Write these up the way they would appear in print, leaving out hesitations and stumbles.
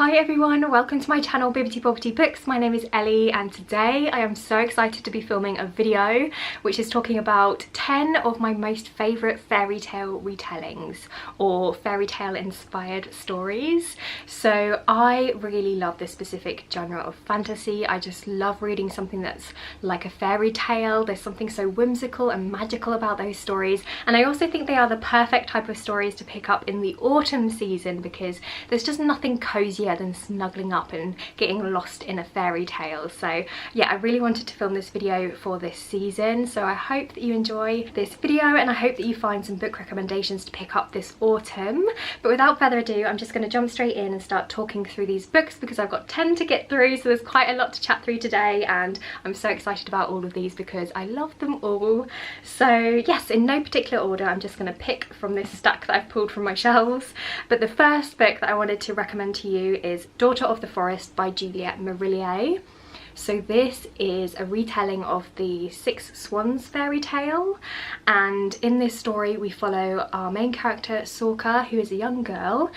Hi everyone, welcome to my channel Bibbidi Bobbidi Books. My name is Ellie and today I am so excited to be filming a video which is talking about 10 of my most favourite fairy tale retellings or fairy tale inspired stories. So I really love this specific genre of fantasy. I just love reading something that's like a fairy tale. There's something so whimsical and magical about those stories, and I also think they are the perfect type of stories to pick up in the autumn season because there's just nothing cozy than snuggling up and getting lost in a fairy tale. So yeah, I really wanted to film this video for this season, so I hope that you enjoy this video and I hope that you find some book recommendations to pick up this autumn. But without further ado, I'm just going to jump straight in and start talking through these books because I've got 10 to get through, so there's quite a lot to chat through today and I'm so excited about all of these because I love them all. So yes, in no particular order, I'm just going to pick from this stack that I've pulled from my shelves. But the first book that I wanted to recommend to you is Daughter of the Forest by Juliet Marillier. So this is a retelling of the Six Swans fairy tale, and in this story we follow our main character Sorka, who is a young girl.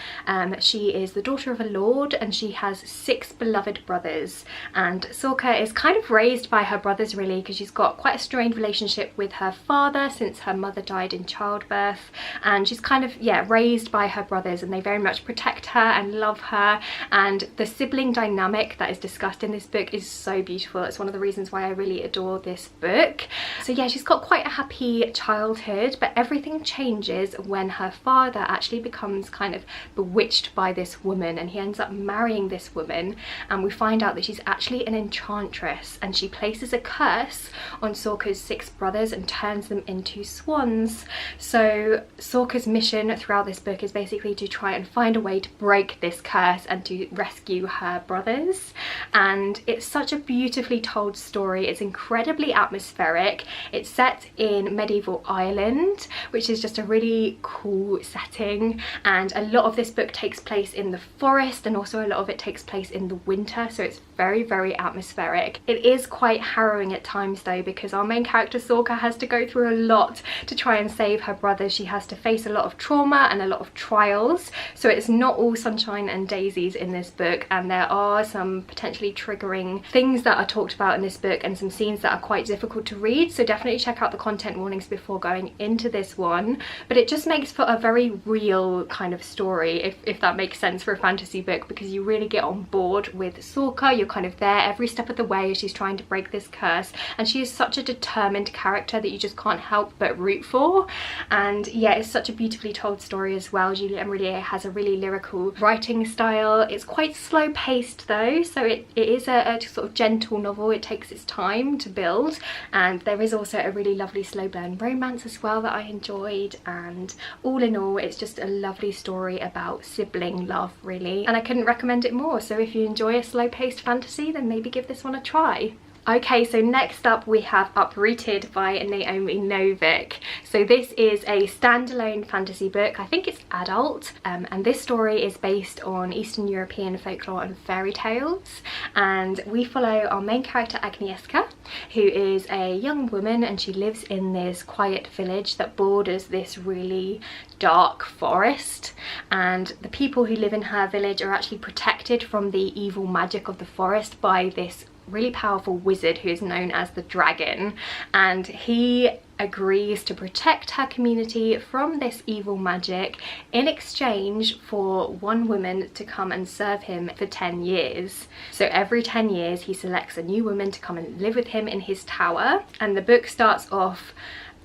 She is the daughter of a lord and she has 6 beloved brothers, and Sorka is kind of raised by her brothers really because she's got quite a strained relationship with her father since her mother died in childbirth, and she's kind of raised by her brothers and they very much protect her and love her, and the sibling dynamic that is discussed in this book is so beautiful. It's one of the reasons why I really adore this book. So yeah, she's got quite a happy childhood, but everything changes when her father actually becomes kind of bewitched by this woman and he ends up marrying this woman, and we find out that she's actually an enchantress and she places a curse on Sorka's 6 brothers and turns them into swans. So Sorka's mission throughout this book is basically to try and find a way to break this curse and to rescue her brothers, and it's such a beautifully told story. It's incredibly atmospheric. It's set in medieval Ireland, which is just a really cool setting, and a lot of this book takes place in the forest and also a lot of it takes place in the winter, so it's very atmospheric. It is quite harrowing at times though because our main character Sorka has to go through a lot to try and save her brothers. She has to face a lot of trauma and a lot of trials, so it's not all sunshine and daisies in this book, and there are some potentially triggering things that are talked about in this book and some scenes that are quite difficult to read, so definitely check out the content warnings before going into this one. But it just makes for a very real kind of story, if that makes sense for a fantasy book, because you really get on board with Sorka. You're kind of there every step of the way as she's trying to break this curse, and she is such a determined character that you just can't help but root for. And yeah, it's such a beautifully told story as well. Juliet Marillier has a really lyrical writing style. It's quite slow paced though, so it is a sort of gentle novel. It takes its time to build, and there is also a really lovely slow burn romance as well that I enjoyed, and all in all it's just a lovely story about sibling love really, and I couldn't recommend it more. So if you enjoy a slow paced fantasy, then maybe give this one a try. Okay, so next up we have Uprooted by Naomi Novik. So this is a standalone fantasy book. I think it's adult, and this story is based on Eastern European folklore and fairy tales, and we follow our main character Agnieszka, who is a young woman and she lives in this quiet village that borders this really dark forest, and the people who live in her village are actually protected from the evil magic of the forest by this really powerful wizard who is known as the Dragon, and he agrees to protect her community from this evil magic in exchange for one woman to come and serve him for 10 years. So every 10 years he selects a new woman to come and live with him in his tower, and the book starts off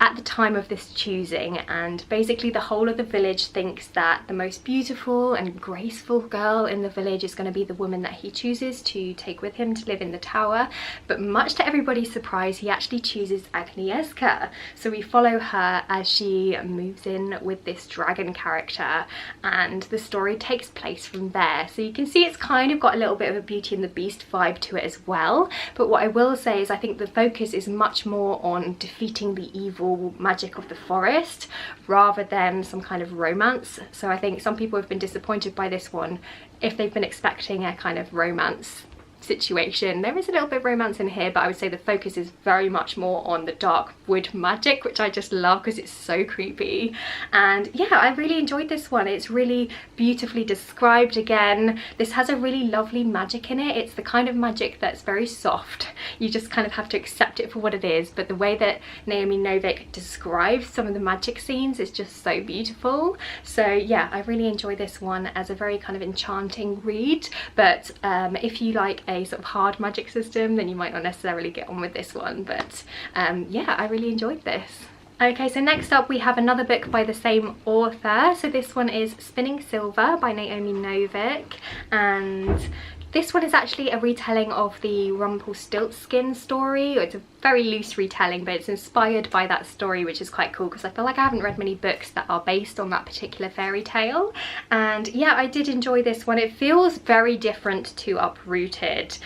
at the time of this choosing, and basically the whole of the village thinks that the most beautiful and graceful girl in the village is going to be the woman that he chooses to take with him to live in the tower. But much to everybody's surprise, he actually chooses Agnieszka. So we follow her as she moves in with this dragon character, and the story takes place from there. So you can see it's kind of got a little bit of a Beauty and the Beast vibe to it as well, but what I will say is I think the focus is much more on defeating the evil magic of the forest rather than some kind of romance. So I think some people have been disappointed by this one if they've been expecting a kind of romance situation. There is a little bit of romance in here, but I would say the focus is very much more on the dark wood magic, which I just love because it's so creepy. And yeah, I really enjoyed this one. It's really beautifully described again. This has a really lovely magic in it. It's the kind of magic that's very soft. You just kind of have to accept it for what it is, but the way that Naomi Novik describes some of the magic scenes is just so beautiful. So yeah, I really enjoy this one as a very kind of enchanting read, but if you like a sort of hard magic system, then you might not necessarily get on with this one. But yeah, I really enjoyed this. Okay, so next up we have another book by the same author. So this one is Spinning Silver by Naomi Novik, and this one is actually a retelling of the Rumpelstiltskin story. It's a very loose retelling, but it's inspired by that story, which is quite cool because I feel like I haven't read many books that are based on that particular fairy tale. And yeah, I did enjoy this one. It feels very different to Uprooted.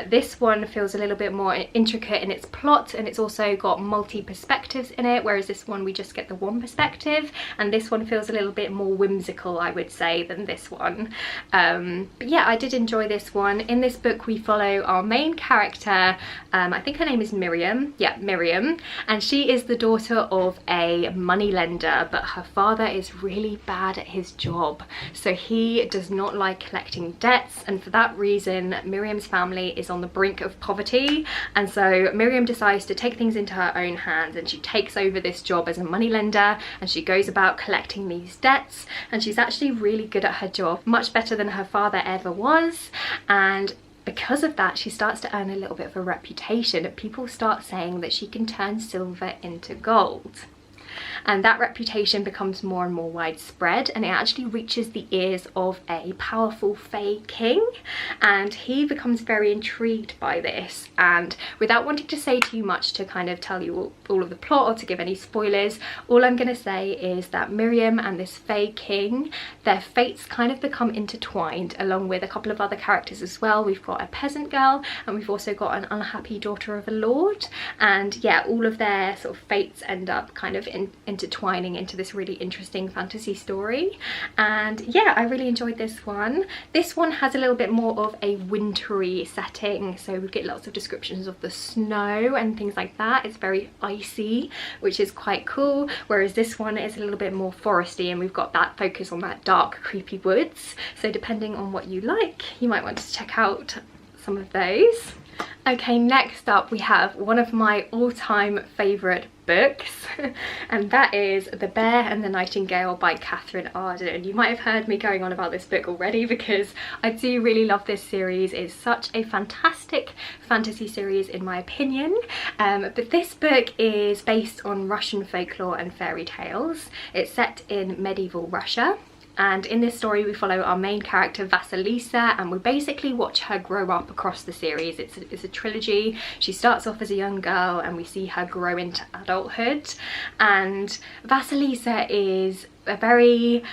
This one feels a little bit more intricate in its plot, and it's also got multi-perspectives in it, whereas this one we just get the one perspective, and this one feels a little bit more whimsical, I would say, than this one. But yeah, I did enjoy this one. In this book we follow our main character, I think her name is Miriam. Yeah, Miriam, and she is the daughter of a moneylender, but her father is really bad at his job, so he does not like collecting debts, and for that reason Miriam's family is on the brink of poverty. And so Miriam decides to take things into her own hands, and she takes over this job as a moneylender, and she goes about collecting these debts, and she's actually really good at her job, much better than her father ever was. And because of that, she starts to earn a little bit of a reputation. People start saying that she can turn silver into gold. And that reputation becomes more and more widespread, and it actually reaches the ears of a powerful Fae king, and he becomes very intrigued by this. And without wanting to say too much to kind of tell you all of the plot or to give any spoilers, all I'm going to say is that Miriam and this Fae king, their fates kind of become intertwined, along with a couple of other characters as well. We've got a peasant girl, and we've also got an unhappy daughter of a lord, and yeah, all of their sort of fates end up kind of intertwining into this really interesting fantasy story. And yeah, I really enjoyed this one. This one has a little bit more of a wintry setting, so we get lots of descriptions of the snow and things like that. It's very icy, which is quite cool, whereas this one is a little bit more foresty, and we've got that focus on that dark creepy woods. So depending on what you like, you might want to check out some of those. Okay, next up we have one of my all-time favourite books, and that is The Bear and the Nightingale by Catherine Arden. You might have heard me going on about this book already because I do really love this series. It's such a fantastic fantasy series in my opinion, but this book is based on Russian folklore and fairy tales. It's set in medieval Russia. And in this story we follow our main character Vasilisa, and we basically watch her grow up across the series. It's a trilogy. She starts off as a young girl and we see her grow into adulthood. And Vasilisa is a very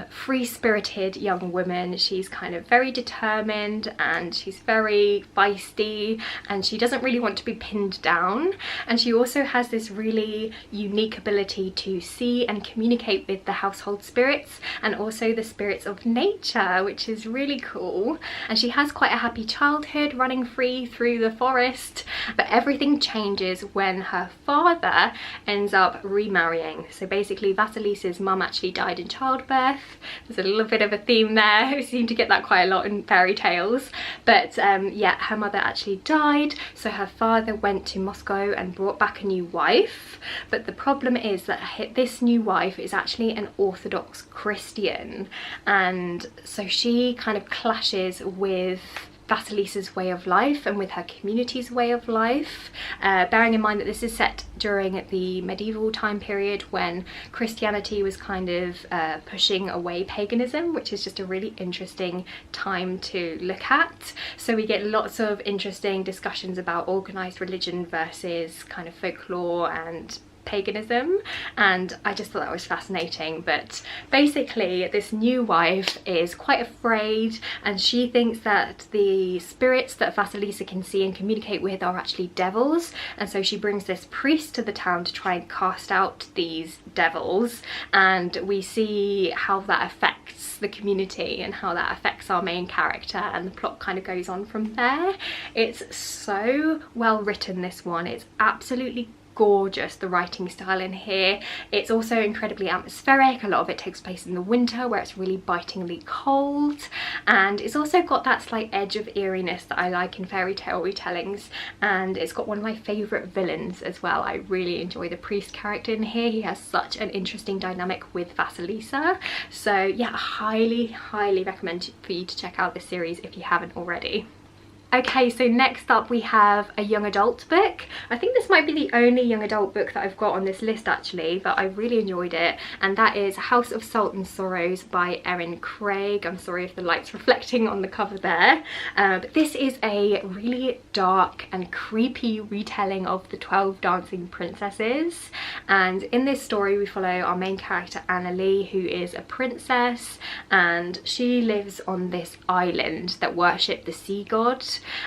free-spirited young woman. She's kind of very determined, and she's very feisty, and she doesn't really want to be pinned down. And she also has this really unique ability to see and communicate with the household spirits and also the spirits of nature, which is really cool. And she has quite a happy childhood running free through the forest, but everything changes when her father ends up remarrying. So basically Vasilisa's mum actually died in childbirth. There's a little bit of a theme there. We seem to get that quite a lot in fairy tales. But yeah, her mother actually died, so her father went to Moscow and brought back a new wife. But the problem is that this new wife is actually an Orthodox Christian, and so she kind of clashes with Vasilisa's way of life and with her community's way of life, bearing in mind that this is set during the medieval time period when Christianity was kind of pushing away paganism, which is just a really interesting time to look at. So we get lots of interesting discussions about organised religion versus kind of folklore and paganism, and I just thought that was fascinating. But basically this new wife is quite afraid, and she thinks that the spirits that Vasilisa can see and communicate with are actually devils, and so she brings this priest to the town to try and cast out these devils, and we see how that affects the community and how that affects our main character, and the plot kind of goes on from there. It's so well written, this one. It's absolutely gorgeous, the writing style in here. It's also incredibly atmospheric. A lot of it takes place in the winter where it's really bitingly cold, and it's also got that slight edge of eeriness that I like in fairy tale retellings, and it's got one of my favourite villains as well. I really enjoy the priest character in here. He has such an interesting dynamic with Vasilisa, so yeah, highly recommend for you to check out this series if you haven't already. Okay, so next up we have a young adult book. I think this might be the only young adult book that I've got on this list actually, but I really enjoyed it, and that is House of Salt and Sorrows by Erin Craig. I'm sorry if the light's reflecting on the cover there, but this is a really dark and creepy retelling of the 12 Dancing Princesses, and in this story we follow our main character Annalie, who is a princess, and she lives on this island that worship the sea god.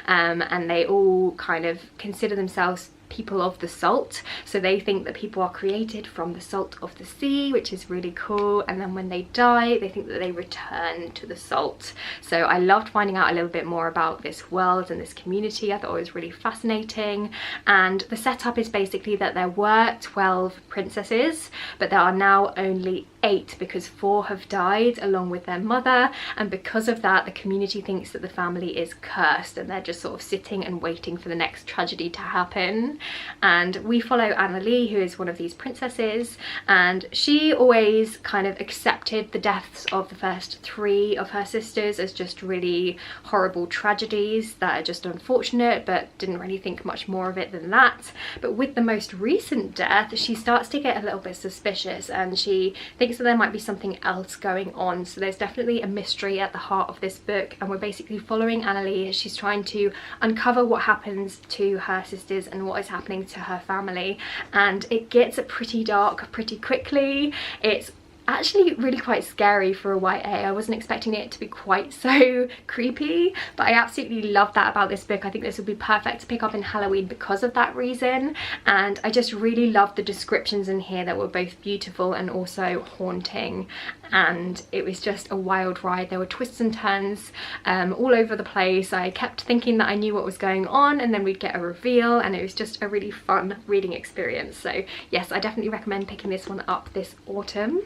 And they all kind of consider themselves people of the salt, so they think that people are created from the salt of the sea, which is really cool, and then when they die they think that they return to the salt. So I loved finding out a little bit more about this world and this community. I thought it was really fascinating, and the setup is basically that there were 12 princesses, but there are now only 8 because 4 have died along with their mother, and because of that the community thinks that the family is cursed, and they're just sort of sitting and waiting for the next tragedy to happen. And we follow Annalie, who is one of these princesses, and she always kind of accepted the deaths of the first 3 of her sisters as just really horrible tragedies that are just unfortunate, but didn't really think much more of it than that. But with the most recent death she starts to get a little bit suspicious, and she thinks that there might be something else going on. So there's definitely a mystery at the heart of this book, and we're basically following Annalie as she's trying to uncover what happens to her sisters and what is happening to her family, and it gets pretty dark pretty quickly. It's actually really quite scary for a YA. I wasn't expecting it to be quite so creepy, but I absolutely love that about this book. I think this would be perfect to pick up in Halloween because of that reason, and I just really loved the descriptions in here that were both beautiful and also haunting, and it was just a wild ride. There were twists and turns all over the place. I kept thinking that I knew what was going on, and then we'd get a reveal, and it was just a really fun reading experience. So yes, I definitely recommend picking this one up this autumn.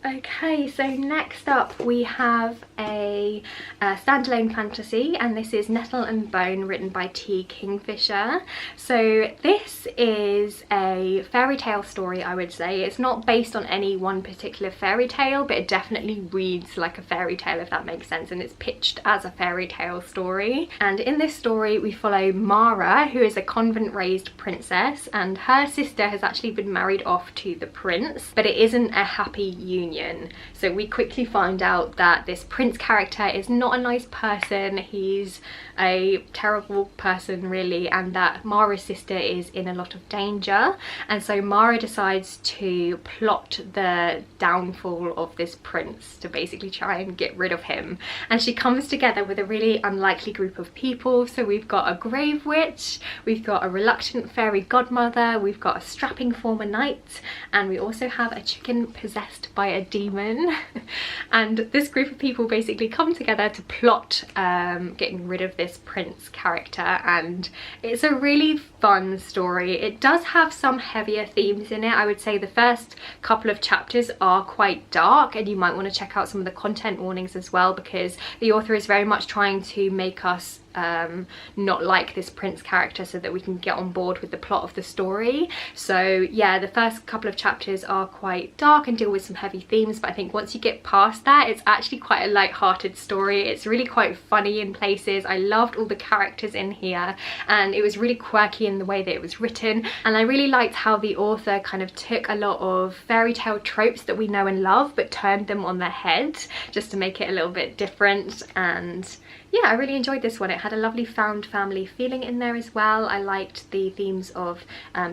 Okay, so next up we have a standalone fantasy, and this is Nettle and Bone, written by T. Kingfisher. So this is a fairy tale story, I would say. It's not based on any one particular fairy tale, but it definitely reads like a fairy tale, if that makes sense, and it's pitched as a fairy tale story. And in this story we follow Mara, who is a convent-raised princess, and her sister has actually been married off to the prince, but it isn't a happy union. So we quickly find out that this prince character is not a nice person. He's a terrible person really, and that Mara's sister is in a lot of danger, and so Mara decides to plot the downfall of this prince to basically try and get rid of him. And she comes together with a really unlikely group of people. So we've got a grave witch, we've got a reluctant fairy godmother, we've got a strapping former knight, and we also have a chicken possessed by a demon. And this group of people basically come together to plot getting rid of this prince character, and it's a really fun story. It does have some heavier themes in it. I would say the first couple of chapters are quite dark, and you might want to check out some of the content warnings as well, because the author is very much trying to make us not like this prince character so that we can get on board with the plot of the story. So yeah, the first couple of chapters are quite dark and deal with some heavy themes, but I think once you get past that it's actually quite a light-hearted story. It's really quite funny in places. I loved all the characters in here, and it was really quirky in the way that it was written, and I really liked how the author kind of took a lot of fairy tale tropes that we know and love but turned them on their head just to make it a little bit different. And yeah, I really enjoyed this one. It had a lovely found family feeling in there as well. I liked the themes of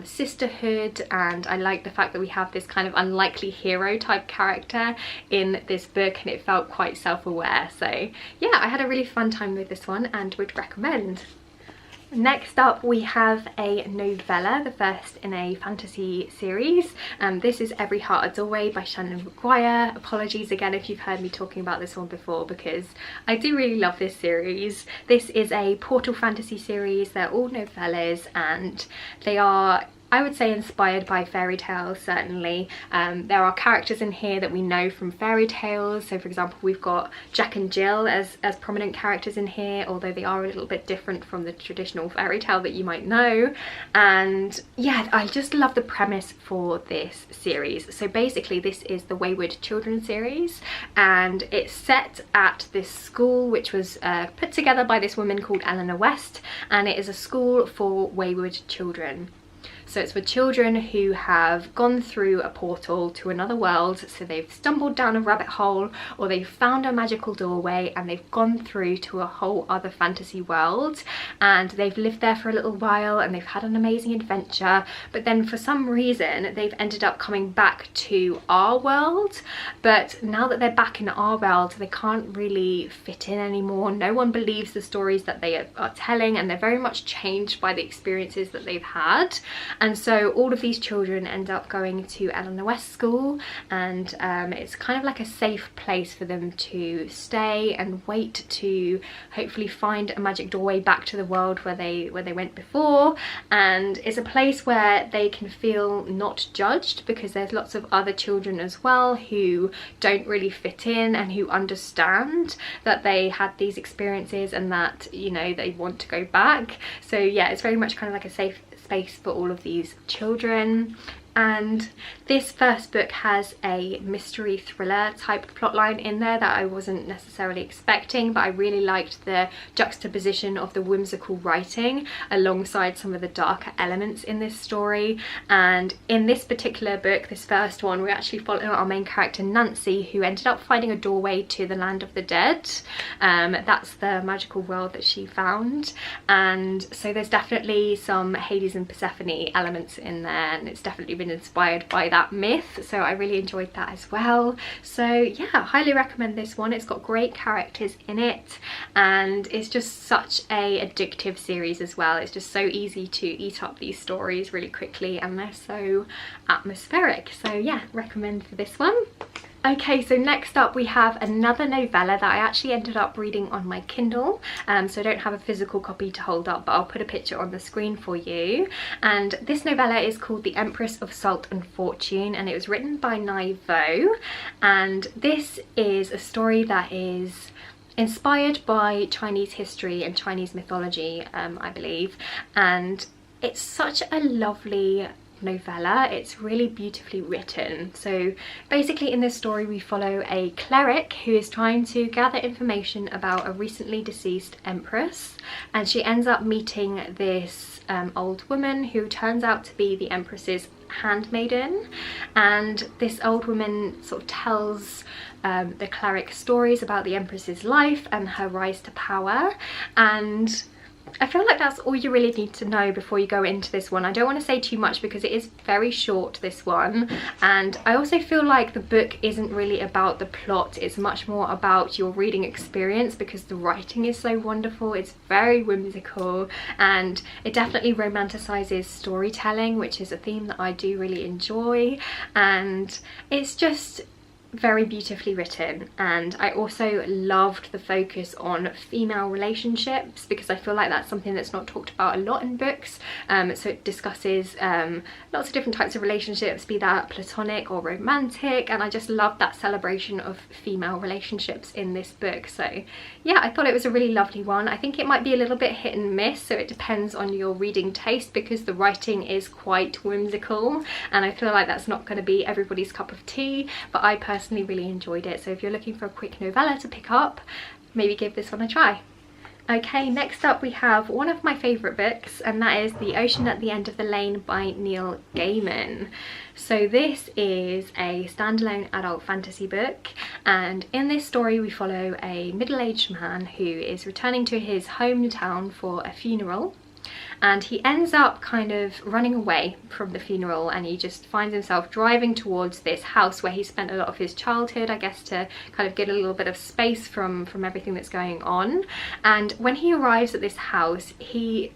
sisterhood, and I liked the fact that we have this kind of unlikely hero type character in this book, and it felt quite self-aware. So yeah, I had a really fun time with this one and would recommend. Next up we have a novella, the first in a fantasy series. This is Every Heart a Doorway by Shannon Maguire. Apologies again if you've heard me talking about this one before, because I do really love this series. This is a portal fantasy series. They're all novellas, and they are, I would say, inspired by fairy tales, certainly. There are characters in here that we know from fairy tales. So for example, we've got Jack and Jill as prominent characters in here, although they are a little bit different from the traditional fairy tale that you might know. And yeah, I just love the premise for this series. So basically this is the Wayward Children series, and it's set at this school which was put together by this woman called Eleanor West, and it is a school for wayward children. So it's for children who have gone through a portal to another world. So they've stumbled down a rabbit hole, or they've found a magical doorway and they've gone through to a whole other fantasy world, and they've lived there for a little while and they've had an amazing adventure, but then for some reason they've ended up coming back to our world. But now that they're back in our world, they can't really fit in anymore. No one believes the stories that they are telling, and they're very much changed by the experiences that they've had. And so all of these children end up going to Eleanor West School, and it's kind of like a safe place for them to stay and wait to hopefully find a magic doorway back to the world where they went before. And it's a place where they can feel not judged, because there's lots of other children as well who don't really fit in and who understand that they had these experiences and that, you know, they want to go back. So yeah, it's very much kind of like a safe space for all of these children. And this first book has a mystery thriller type plotline in there that I wasn't necessarily expecting, but I really liked the juxtaposition of the whimsical writing alongside some of the darker elements in this story. And in this particular book, this first one, we actually follow our main character Nancy, who ended up finding a doorway to the land of the dead. That's the magical world that she found, and so there's definitely some Hades and Persephone elements in there, and it's definitely been inspired by that myth, so I really enjoyed that as well. So yeah, highly recommend this one. It's got great characters in it, and it's just such a addictive series as well. It's just so easy to eat up these stories really quickly, and they're so atmospheric. So yeah, recommend for this one. Okay, so next up we have another novella that I actually ended up reading on my Kindle, so I don't have a physical copy to hold up, but I'll put a picture on the screen for you. And this novella is called The Empress of Salt and Fortune, and it was written by Nai Vo, and this is a story that is inspired by Chinese history and Chinese mythology, I believe, and it's such a lovely novella. It's really beautifully written. So basically in this story we follow a cleric who is trying to gather information about a recently deceased empress, and she ends up meeting this old woman who turns out to be the empress's handmaiden. And this old woman sort of tells the cleric stories about the empress's life and her rise to power, and I feel like that's all you really need to know before you go into this one. I don't want to say too much because it is very short, this one, and I also feel like the book isn't really about the plot. It's much more about your reading experience, because the writing is so wonderful. It's very whimsical, and it definitely romanticizes storytelling, which is a theme that I do really enjoy, and it's just very beautifully written. And I also loved the focus on female relationships, because I feel like that's something that's not talked about a lot in books. So it discusses lots of different types of relationships, be that platonic or romantic, and I just love that celebration of female relationships in this book. So yeah, I thought it was a really lovely one. I think it might be a little bit hit and miss, so it depends on your reading taste, because the writing is quite whimsical, and I feel like that's not going to be everybody's cup of tea, but I personally really enjoyed it. So if you're looking for a quick novella to pick up, maybe give this one a try. Okay, next up we have one of my favourite books, and that is The Ocean at the End of the Lane by Neil Gaiman. So this is a standalone adult fantasy book, and in this story we follow a middle-aged man who is returning to his hometown for a funeral. And he ends up kind of running away from the funeral, and he just finds himself driving towards this house where he spent a lot of his childhood, I guess, to kind of get a little bit of space from everything that's going on. And when he arrives at this house, he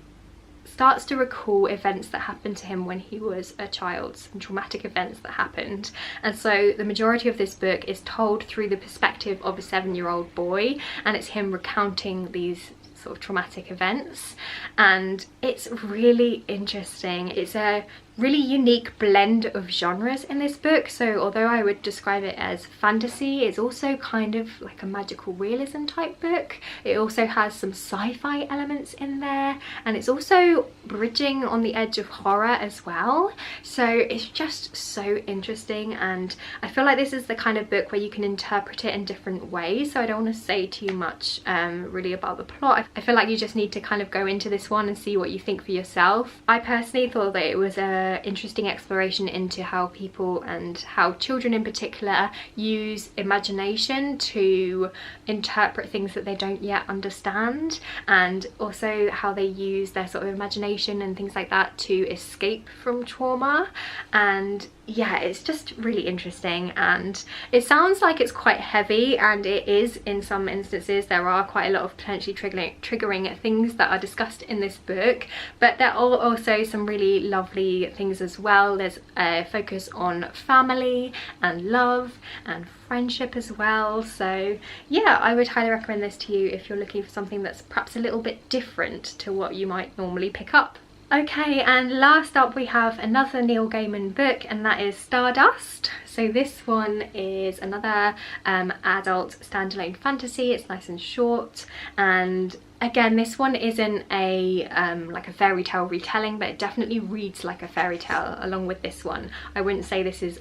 starts to recall events that happened to him when he was a child, some traumatic events that happened. And so the majority of this book is told through the perspective of a 7-year-old boy, and it's him recounting these sort of traumatic events, and it's really interesting. It's a really unique blend of genres in this book. So although I would describe it as fantasy, it's also kind of like a magical realism type book. It also has some sci-fi elements in there, and it's also bridging on the edge of horror as well. So it's just so interesting, and I feel like this is the kind of book where you can interpret it in different ways. So I don't want to say too much really about the plot. I feel like you just need to kind of go into this one and see what you think for yourself. I personally thought that it was a interesting exploration into how people, and how children in particular, use imagination to interpret things that they don't yet understand, and also how they use their sort of imagination and things like that to escape from trauma. And yeah, it's just really interesting, and it sounds like it's quite heavy, and it is in some instances. There are quite a lot of potentially triggering things that are discussed in this book, but there are also some really lovely things as well. There's a focus on family and love and friendship as well. So yeah, I would highly recommend this to you if you're looking for something that's perhaps a little bit different to what you might normally pick up. Okay, and last up we have another Neil Gaiman book, and that is Stardust. So this one is another adult standalone fantasy. It's nice and short, and again, this one isn't a like a fairy tale retelling, but it definitely reads like a fairy tale along with this one. I wouldn't say this is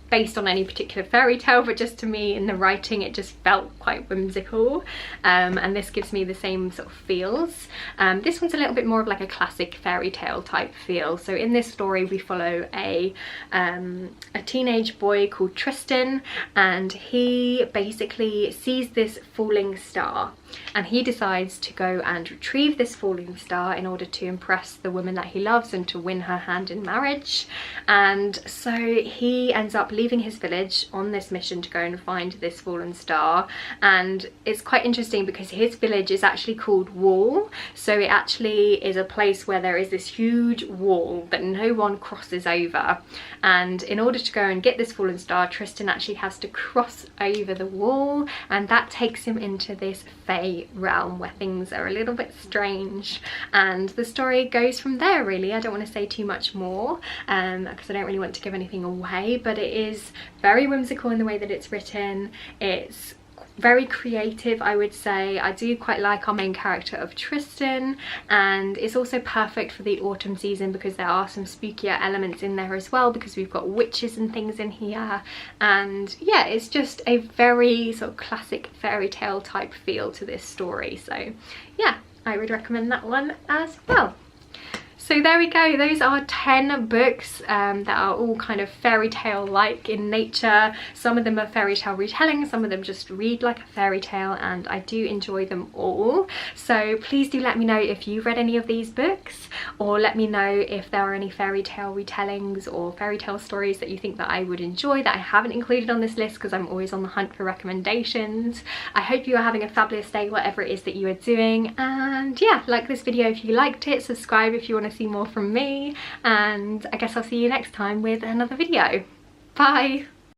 based on any particular fairy tale, but just to me in the writing it just felt quite whimsical, and this gives me the same sort of feels. This one's a little bit more of like a classic fairy tale type feel. So in this story we follow a teenage boy called Tristan, and he basically sees this falling star, and he decides to go and retrieve this falling star in order to impress the woman that he loves and to win her hand in marriage. And so he ends up leaving his village on this mission to go and find this fallen star. And it's quite interesting because his village is actually called Wall, so it actually is a place where there is this huge wall that no one crosses over, and in order to go and get this fallen star, Tristan actually has to cross over the wall, and that takes him into this Fae realm where things are a little bit strange, and the story goes from there really. I don't want to say too much more because I don't really want to give anything away, but it is very whimsical in the way that it's written. It's very creative, I would say. I do quite like our main character of Tristan, and it's also perfect for the autumn season because there are some spookier elements in there as well, because we've got witches and things in here. And yeah, it's just a very sort of classic fairy tale type feel to this story. So yeah, I would recommend that one as well. So there we go, those are 10 books that are all kind of fairy tale like in nature. Some of them are fairy tale retellings, some of them just read like a fairy tale, and I do enjoy them all. So please do let me know if you've read any of these books, or let me know if there are any fairy tale retellings or fairy tale stories that you think that I would enjoy that I haven't included on this list, because I'm always on the hunt for recommendations. I hope you are having a fabulous day whatever it is that you are doing, and yeah, like this video if you liked it, subscribe if you want to see more from me, and I guess I'll see you next time with another video. Bye!